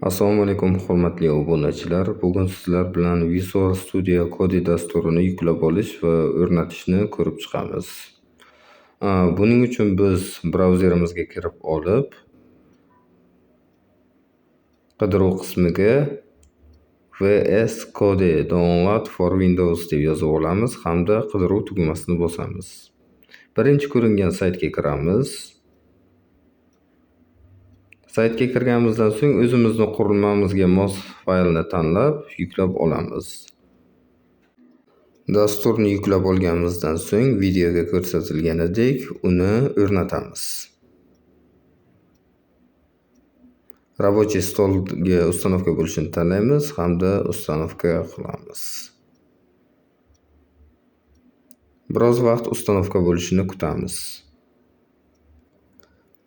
Assalomu alaykum hurmatli obunachilar. Bugun sizlar bilan Visual Studio Code dasturini yuklab olish va o'rnatishni ko'rib chiqamiz. Buning uchun biz brauzerimizga kirib olib, qidiruv qismiga VS Code Download for Windows deb yozib olamiz hamda qidiruv tugmasini bosamiz. Birinchi ko'ringan saytga kiramiz. Saytga kirganimizdan so'ng o'zimizni qurilmamizga mos faylni tanlab yuklab olamiz. Dasturni yuklab olganimizdan so'ng videoga ko'rsatilganidek uni o'rnatamiz. Рабочий stolga ustanovka bo'lishini tanlaymiz hamda ustanovka qilamiz. Biroz vaqt ustanovka bo'lishini kutamiz.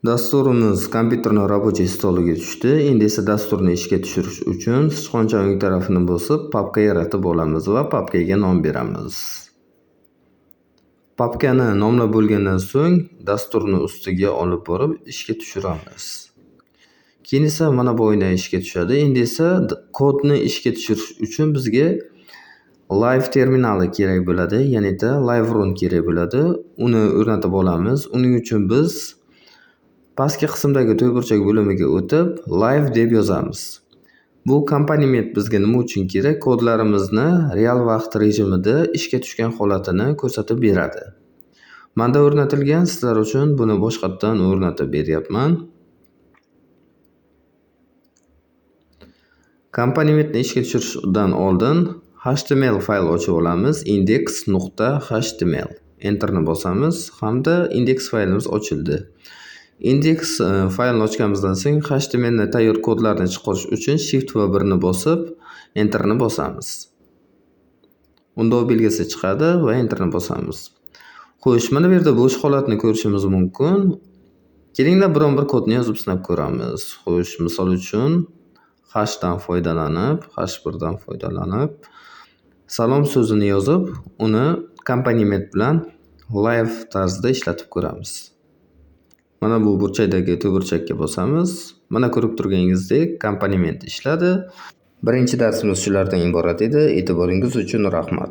Dasturimiz kompyuterning рабочий stoliga tushdi. Endi esa dasturni ishga tushirish uchun sichqoncha o'ng tarafini bosib, papka yaratib olamiz va papkaga nom beramiz. Papkani nomlab bo'lgandan so'ng dasturni ustiga olib borib ishga tushiramiz. Keyin esa mana bu oyna ishga tushadi. Endi esa kodni ishga tushirish uchun bizga live terminali kerak bo'ladi, ya'ni live run kerak bo'ladi. Uni o'rnatib olamiz. Uning uchun biz pastki qismdagi to'yburchak bo'limiga o'tib, live deb yozamiz. Bu komponent bizga nima uchun kerak? Kodlarimizni real vaqt rejimida ishga tushgan holatini ko'rsatib beradi. Menda o'rnatilgan, sizlar uchun buni boshqatdan o'rnatib beryapman. Komponentni ishga tushirishdan oldin HTML fayl ochib olamiz. index.html. Enterni bosamiz hamda index faylimiz ochildi. Index faylni ochganimizdan so'ng HTML tayyor kodlarni chiqarish uchun Shift va 1 ni bosib, Enterni bosamiz. Undov belgisi chiqadi va Enterni bosamiz. Xo'sh, mana bu yerda bo'sh holatni ko'rishimiz mumkin. Kelinglar biron bir kodni yozib sinab ko'ramiz. Xo'sh, misol uchun hashdan foydalanib, h1 dan foydalanib, salom so'zini yozib, uni komponent bilan live tarzda ishlatib ko'ramiz. Mana bu burchakdagi to'yburchakka bosamiz. Mana ko'rib turganingizdek komponent ishladi. Birinchi darsimiz shulardan iborat edi. E'tiboringiz uchun rahmat.